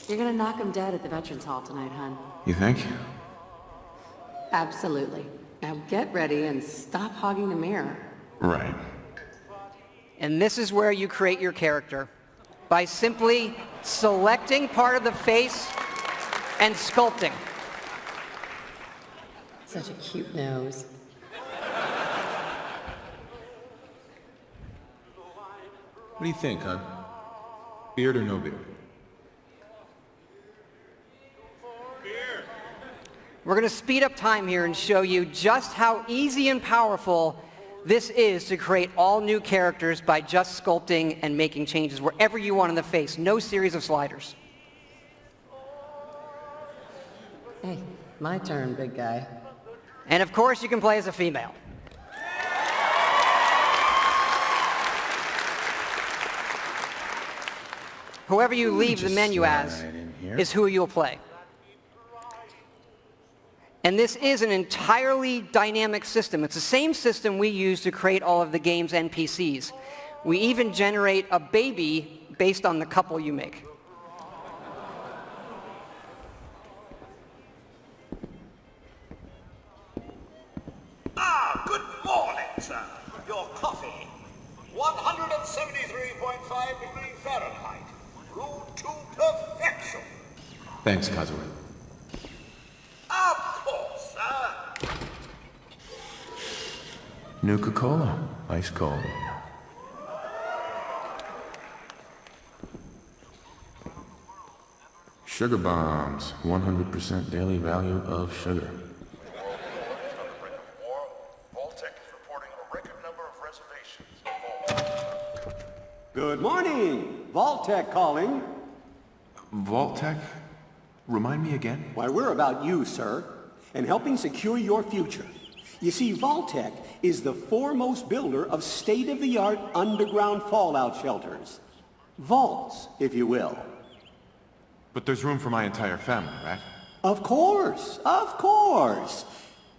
You're gonna knock him dead at the Veterans Hall tonight, hun. You think? Absolutely. Now get ready and stop hogging the mirror. Right. And this is where you create your character, by simply selecting part of the face and sculpting. Such a cute nose. What do you think, hon? Beard or no beard? We're going to speed up time here and show you just how easy and powerful this is to create all new characters by just sculpting and making changes wherever you want in the face. No series of sliders. Hey, my turn, big guy. And of course, you can play as a female. Whoever you leave the menu as is who you'll play. And this is an entirely dynamic system. It's the same system we use to create all of the game's NPCs. We even generate a baby based on the couple you make. Good morning, sir. Your coffee. 173.5 degrees Fahrenheit. Brewed to perfection. Thanks, Kazuya. Of course, sir. Nuka-Cola. Ice cold. Sugar bombs. 100% daily value of sugar. Vault-Tec is reporting a record number of reservations. Good morning! Vault-Tec calling. Vault-Tec? Remind me again? Why, we're about you, sir, and helping secure your future. You see, Vault-Tec is the foremost builder of state-of-the-art underground fallout shelters. Vaults, if you will. But there's room for my entire family, right? Of course, of course.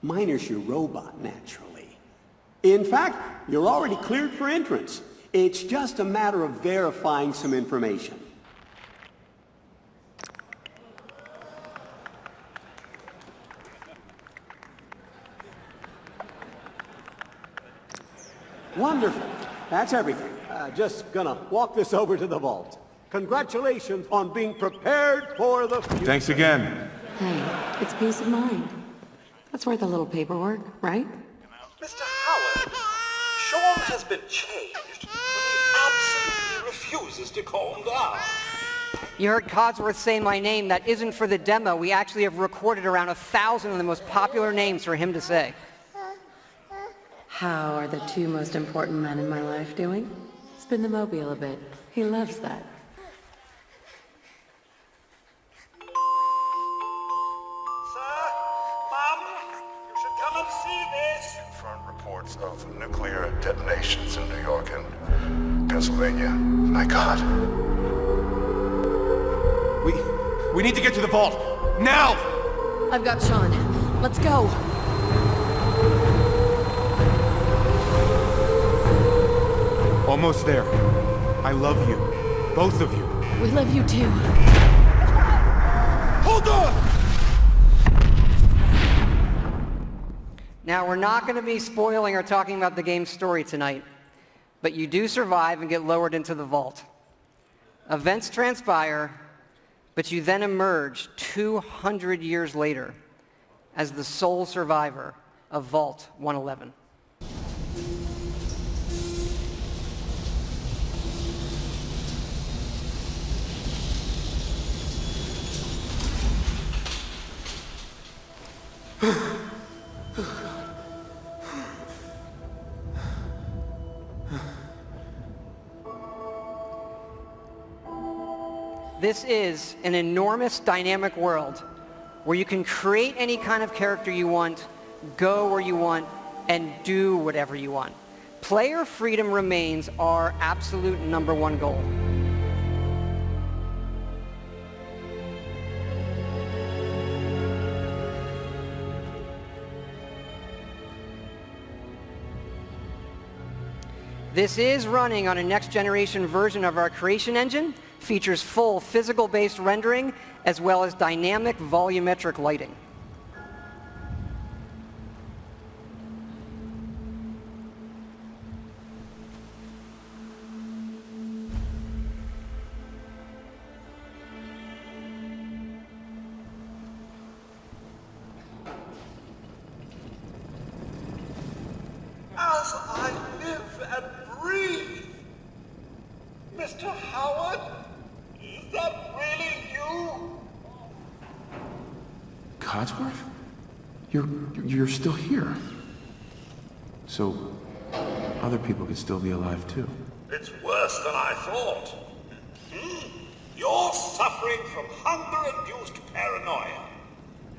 Minus your robot, naturally. In fact, you're already cleared for entrance. It's just a matter of verifying some information. Wonderful. That's everything. Just gonna walk this over to the vault. Congratulations on being prepared for the future. Thanks again. Hey, it's peace of mind. That's worth a little paperwork, right? Mr. Howard, Sean has been changed, but he absolutely refuses to calm down. You heard Codsworth say my name. That isn't for the demo. We actually have recorded around 1,000 of the most popular names for him to say. How are the two most important men in my life doing? Spin the mobile a bit. He loves that. Sir, Mom, you should come and see this. Confirmed reports of nuclear detonations in New York and Pennsylvania. My God. We need to get to the vault. Now! I've got Sean. Let's go. Almost there. I love you. Both of you. We love you too. Hold on! Now, we're not going to be spoiling or talking about the game's story tonight, but you do survive and get lowered into the vault. Events transpire, but you then emerge 200 years later as the sole survivor of Vault 111. This is an enormous dynamic world where you can create any kind of character you want, go where you want, and do whatever you want. Player freedom remains our absolute #1 goal. This is running on a next generation version of our creation engine, features full physical-based rendering as well as dynamic volumetric lighting. As I live and breathe. Mr. Howard, is that really you? Codsworth? You're still here. So, other people could still be alive too. It's worse than I thought. You're suffering from hunger-induced paranoia.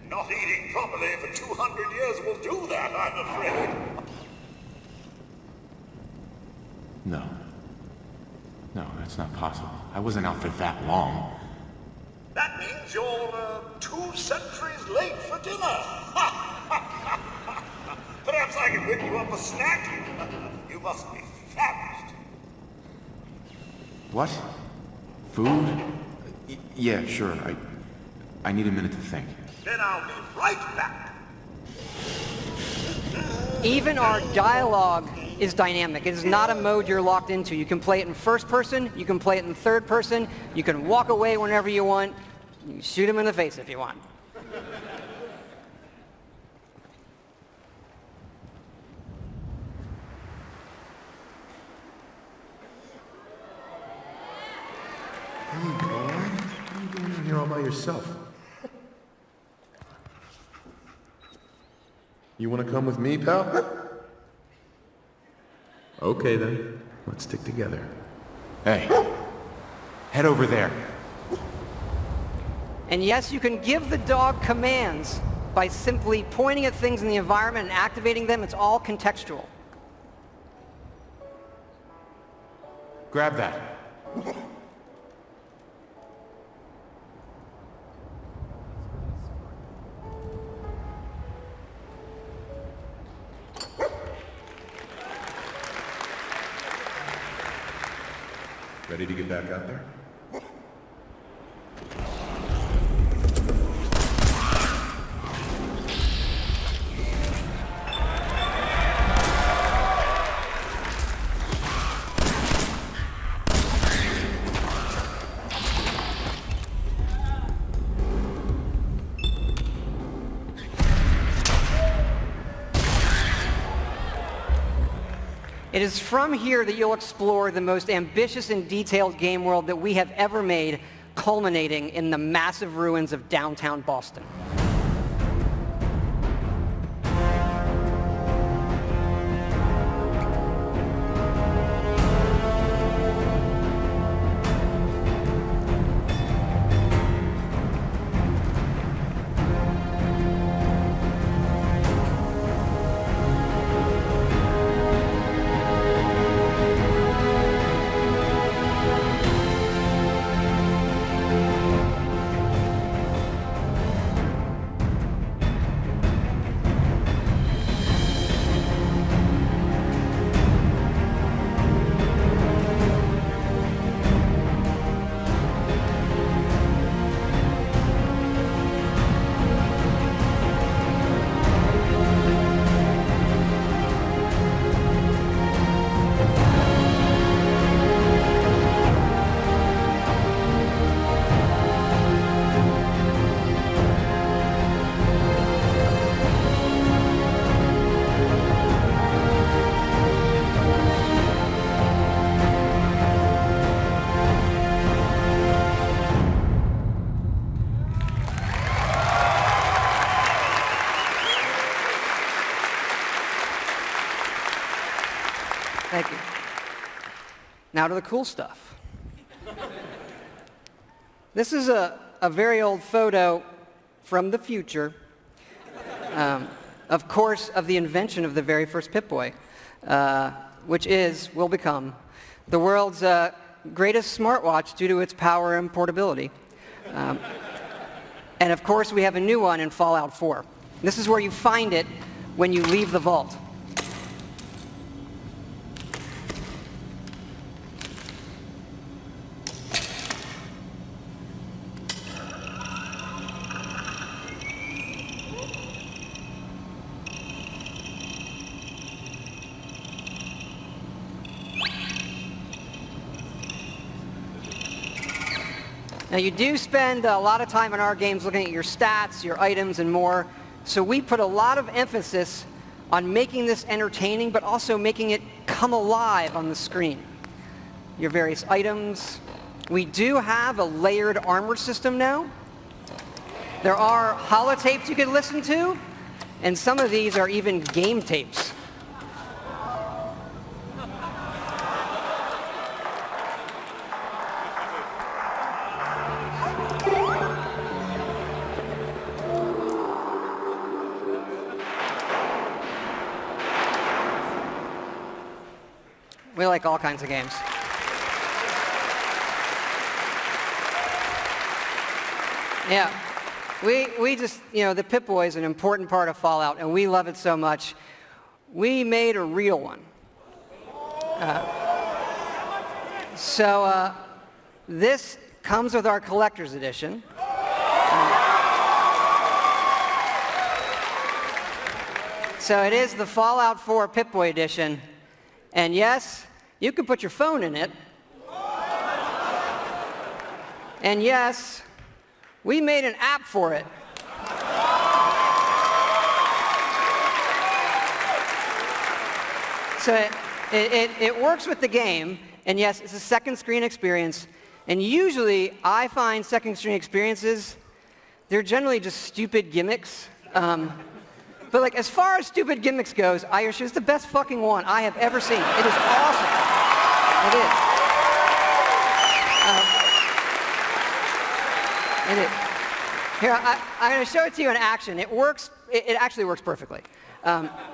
Not eating properly for 200 years will do that, I'm afraid. No. No, that's not possible. I wasn't out for that long. That means you're 2 centuries late for dinner. Perhaps I can whip you up a snack. You must be famished. What? Food? Yeah, sure. I need a minute to think. Then I'll be right back. Even our dialogue is dynamic. It is not a mode you're locked into. You can play it in first person, you can play it in third person, you can walk away whenever you want, you can shoot him in the face if you want. Hey, boy. What are you doing in here all by yourself? You want to come with me, pal? Okay, then. Let's stick together. Hey, head over there. And yes, you can give the dog commands by simply pointing at things in the environment and activating them. It's all contextual. Grab that. Ready to get back out there? It is from here that you'll explore the most ambitious and detailed game world that we have ever made, culminating in the massive ruins of downtown Boston. Thank you. Now to the cool stuff. This is a very old photo from the future, of course, of the invention of the very first Pip-Boy, which will become the world's greatest smartwatch due to its power and portability. And of course, we have a new one in Fallout 4. This is where you find it when you leave the vault. Now you do spend a lot of time in our games looking at your stats, your items, and more. So we put a lot of emphasis on making this entertaining, but also making it come alive on the screen. Your various items. We do have a layered armor system now. There are holotapes you can listen to, and some of these are even game tapes. We like all kinds of games. Yeah, we just, the Pip-Boy is an important part of Fallout, and we love it so much. We made a real one. So this comes with our collector's edition. So it is the Fallout 4 Pip-Boy edition. And yes, you can put your phone in it. And yes, we made an app for it. So it works with the game, and yes, it's a second screen experience. And usually, I find second screen experiences, they're generally just stupid gimmicks. But like, as far as stupid gimmicks goes, I assure you it's the best fucking one I have ever seen. It is awesome. It is. It is. Here, I'm going to show it to you in action. It works. It actually works perfectly.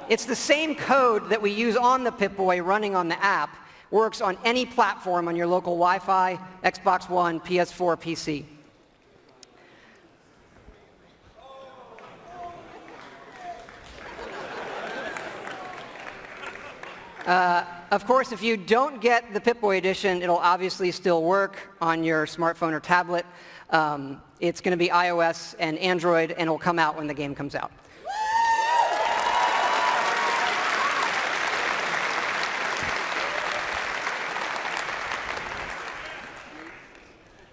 It's the same code that we use on the Pip-Boy running on the app. Works on any platform on your local Wi-Fi, Xbox One, PS4, PC. Of course, if you don't get the Pip-Boy edition, it'll obviously still work on your smartphone or tablet. It's going to be iOS and Android, and it'll come out when the game comes out.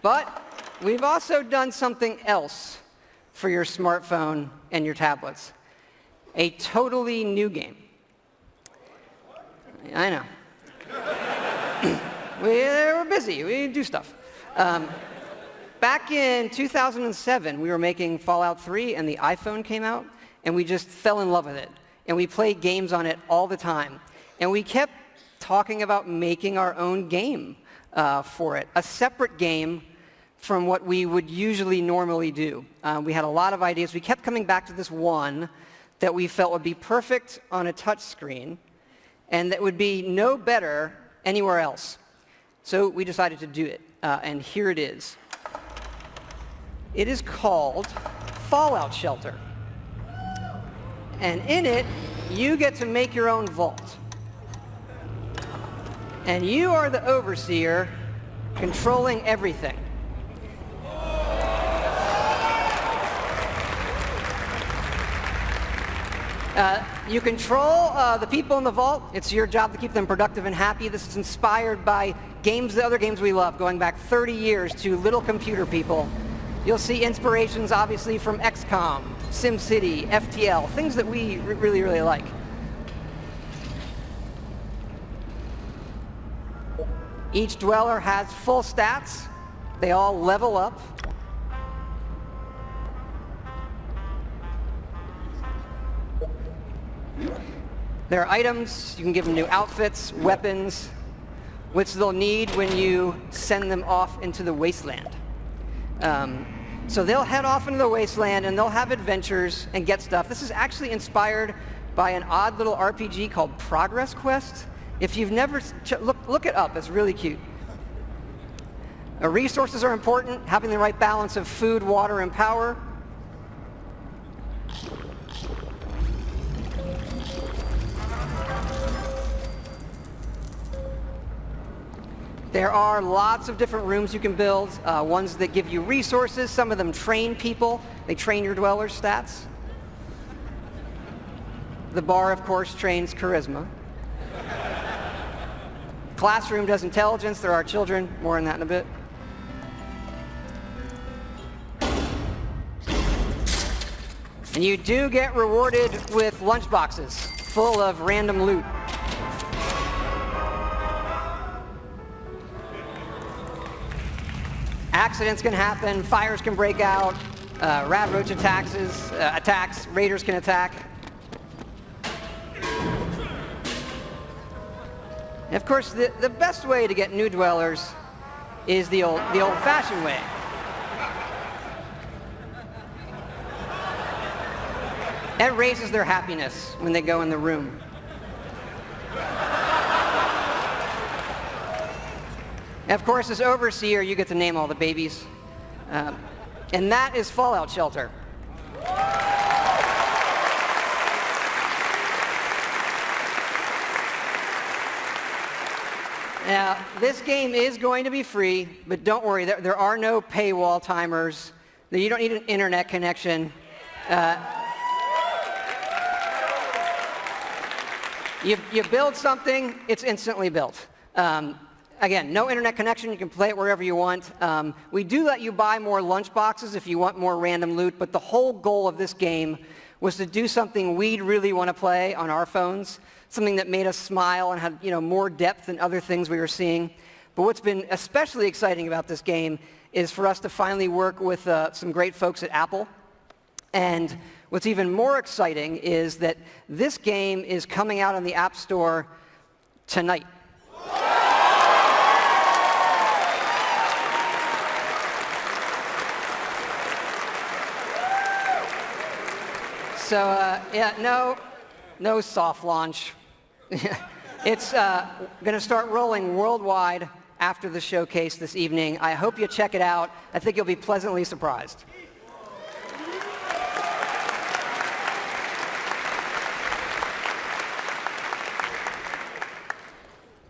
But we've also done something else for your smartphone and your tablets. A totally new game. I know. We're busy. We do stuff. Back in 2007, we were making Fallout 3, and the iPhone came out, and we just fell in love with it. And we played games on it all the time. And we kept talking about making our own game for it, a separate game from what we would usually normally do. We had a lot of ideas. We kept coming back to this one that we felt would be perfect on a touch screen, and that would be no better anywhere else. So we decided to do it, and here it is. It is called Fallout Shelter. And in it, you get to make your own vault. And you are the overseer controlling everything. You control the people in the vault. It's your job to keep them productive and happy. This is inspired by the other games we love, going back 30 years to Little Computer People. You'll see inspirations, obviously, from XCOM, SimCity, FTL, things that we really, really like. Each dweller has full stats. They all level up. There are items. You can give them new outfits, weapons, which they'll need when you send them off into the wasteland. So they'll head off into the wasteland, and they'll have adventures and get stuff. This is actually inspired by an odd little RPG called Progress Quest. If you've never, look it up. It's really cute. Resources are important, having the right balance of food, water, and power. There are lots of different rooms you can build, ones that give you resources. Some of them train people. They train your dwellers' stats. The bar, of course, trains charisma. Classroom does intelligence. There are children. More on that in a bit. And you do get rewarded with lunchboxes full of random loot. Accidents can happen, fires can break out, rat roach attacks, raiders can attack. And of course, the best way to get new dwellers is the old-fashioned way. It raises their happiness when they go in the room. And of course, as overseer, you get to name all the babies. And that is Fallout Shelter. Now, this game is going to be free, but don't worry, there are no paywall timers. You don't need an internet connection. You build something, it's instantly built. Again, no internet connection, you can play it wherever you want. We do let you buy more lunchboxes if you want more random loot, but the whole goal of this game was to do something we'd really want to play on our phones, something that made us smile and had more depth than other things we were seeing. But what's been especially exciting about this game is for us to finally work with some great folks at Apple. And what's even more exciting is that this game is coming out on the App Store tonight. So, no soft launch. It's going to start rolling worldwide after the showcase this evening. I hope you check it out. I think you'll be pleasantly surprised.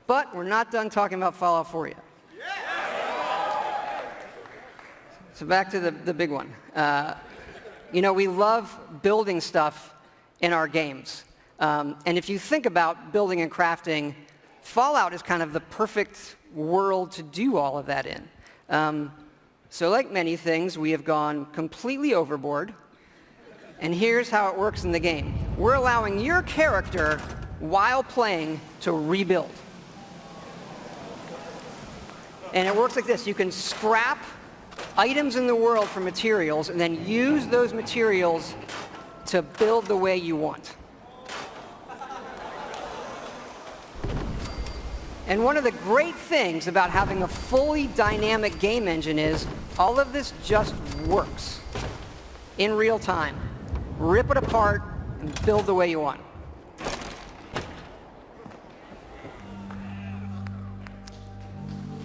But we're not done talking about Fallout 4 yet. So back to the big one. We love building stuff in our games. And if you think about building and crafting, Fallout is kind of the perfect world to do all of that in. So like many things, we have gone completely overboard. And here's how it works in the game. We're allowing your character, while playing, to rebuild. And it works like this. You can scrap items in the world for materials and then use those materials to build the way you want. And one of the great things about having a fully dynamic game engine is all of this just works in real time. Rip it apart and build the way you want.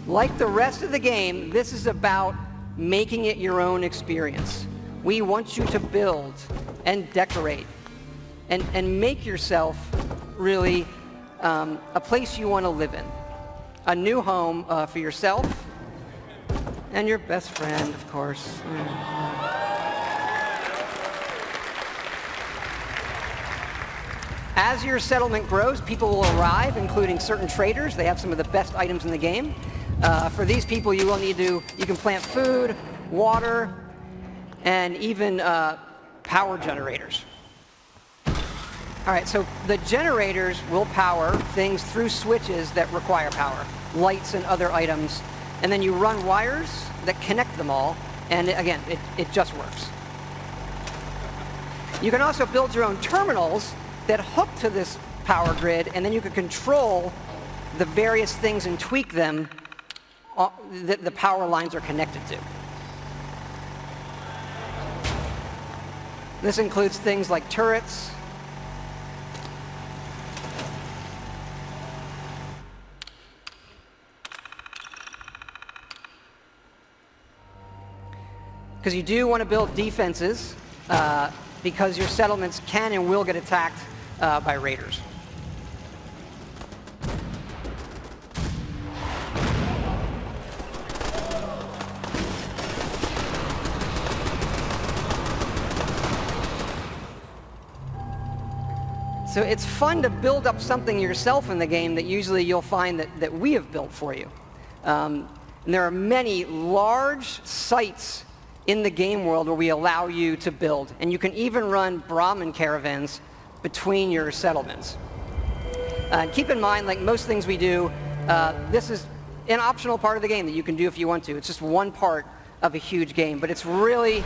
Like the rest of the game, this is about making it your own experience. We want you to build and decorate and make yourself really a place you want to live in. A new home for yourself and your best friend, of course. As your settlement grows, people will arrive, including certain traders. They have some of the best items in the game. For these people, you can plant food, water, and even power generators. All right, so the generators will power things through switches that require power, lights and other items, and then you run wires that connect them all, and again, it just works. You can also build your own terminals that hook to this power grid, and then you can control the various things and tweak them that the power lines are connected to. This includes things like turrets, because you do want to build defenses because your settlements can and will get attacked by raiders. So it's fun to build up something yourself in the game that usually you'll find that we have built for you. And there are many large sites in the game world where we allow you to build. And you can even run Brahmin caravans between your settlements. Keep in mind, like most things we do, this is an optional part of the game that you can do if you want to. It's just one part of a huge game, but it's really,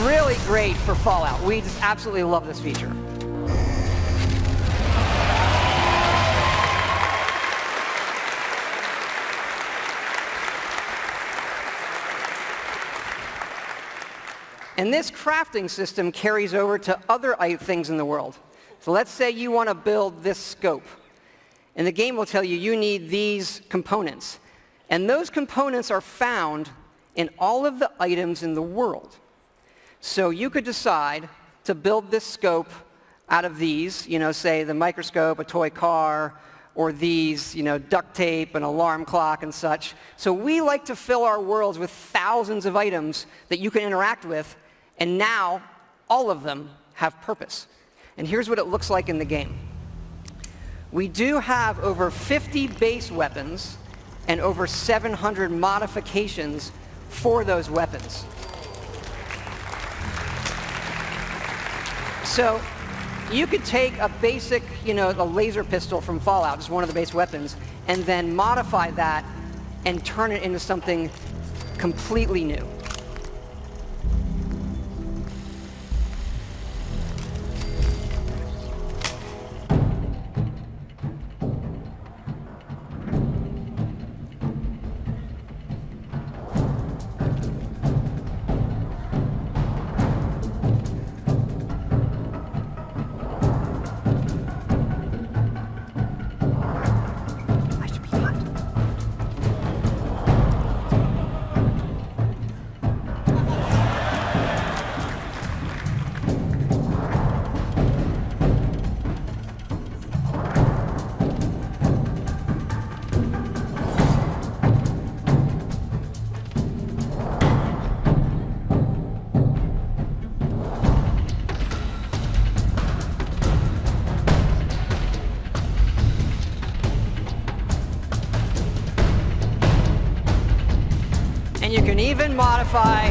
really great for Fallout. We just absolutely love this feature. And this crafting system carries over to other things in the world. So let's say you want to build this scope. And the game will tell you you need these components. And those components are found in all of the items in the world. So you could decide to build this scope out of these, say the microscope, a toy car, or these, duct tape, an alarm clock and such. So we like to fill our worlds with thousands of items that you can interact with. And now, all of them have purpose. And here's what it looks like in the game. We do have over 50 base weapons and over 700 modifications for those weapons. So you could take a basic, a laser pistol from Fallout, just one of the base weapons, and then modify that and turn it into something completely new. And you can even modify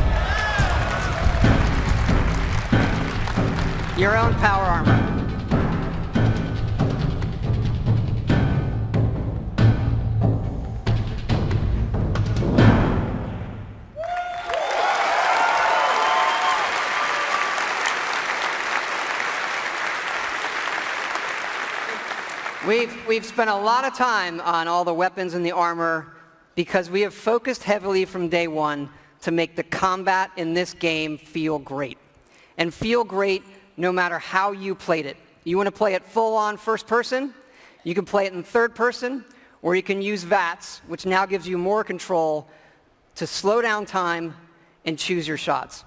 your own power armor. We've spent a lot of time on all the weapons and the armor because we have focused heavily from day one to make the combat in this game feel great. And feel great no matter how you played it. You want to play it full-on first person, you can play it in third person, or you can use VATS, which now gives you more control to slow down time and choose your shots.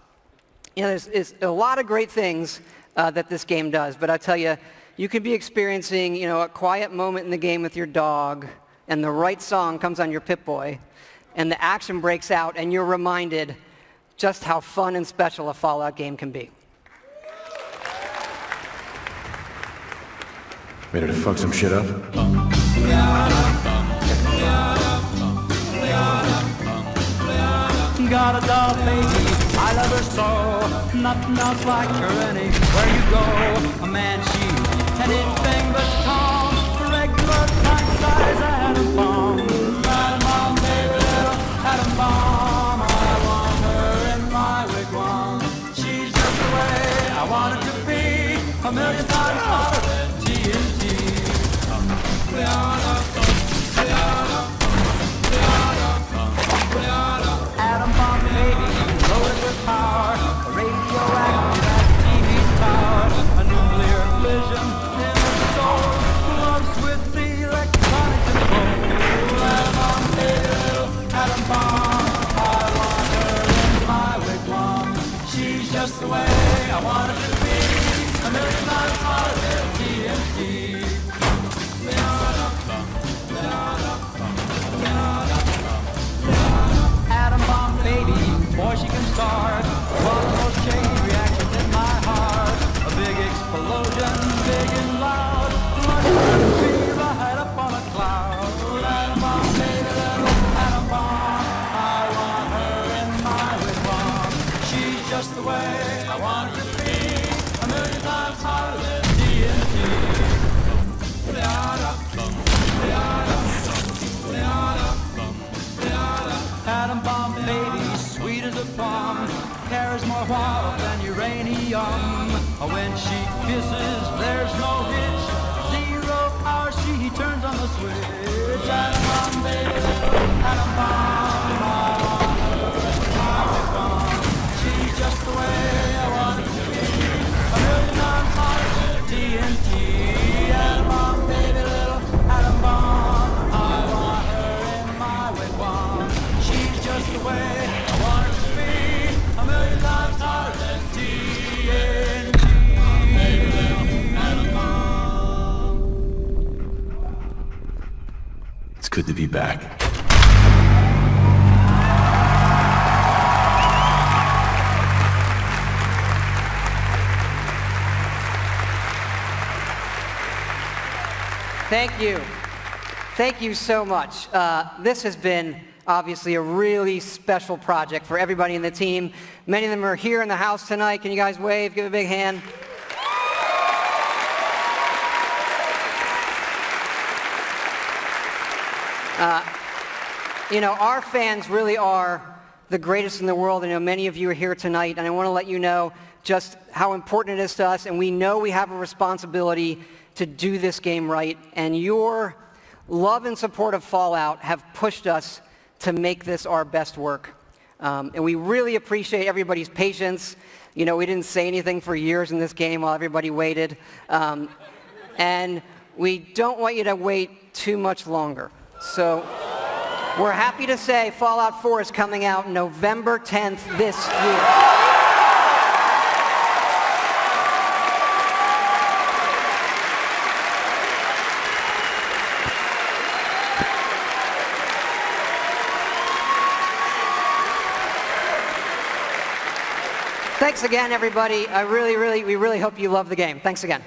There's a lot of great things that this game does, but I tell you, you could be experiencing, a quiet moment in the game with your dog, and the right song comes on your Pip-Boy, and the action breaks out, and you're reminded just how fun and special a Fallout game can be. Ready to fuck some shit up? Got a doll baby, I love her so. Nothing else like her anywhere you go. A man, she's anything but calm. Regular pint-size atom bomb. Atom bomb, baby, little atom bomb. I want her in my wigwam. She's just the way I want her to be. A million times hotter than TNT. Atom bomb, baby, loaded with power. A radioactive as TV's power. A nuclear fission in her soul. Gloves with the electronic control. Atom bomb, baby, little atom bomb. I want her in my wigwam. She's just the way I want her to be. A million times hotter than TNT. Atom bomb, baby, boy, she can start one of those chain reactions in my heart. A big explosion, big and loud, like a tree right up on a cloud. Atom bomb, baby, little atom bomb. I want her in just the way I want her to be, a million times hotter than TNT. Atom bomb baby, sweet as a plum, carries more wow than uranium. When she kisses, there's no hitch, 0 hour she turns on the switch. Atom bomb baby, atom bomb, I want her, atomic bomb. She's just the way I want her to be, a million times hotter than TNT. Atom bomb baby, little atom bomb, I want her in my wigwam. She's just the way I want her to be, a million times hotter than TNT. It's good to be back. Thank you. Thank you so much. This has been obviously a really special project for everybody in the team. Many of them are here in the house tonight. Can you guys wave? Give a big hand. You know, our fans really are the greatest in the world. I know many of you are here tonight, and I want to let you know just how important it is to us, and we know we have a responsibility to do this game right, and your love and support of Fallout have pushed us to make this our best work. And we really appreciate everybody's patience. You know, we didn't say anything for years in this game while everybody waited. And we don't want you to wait too much longer. So we're happy to say Fallout 4 is coming out November 10th this year. Thanks again, everybody. We really hope you love the game. Thanks again.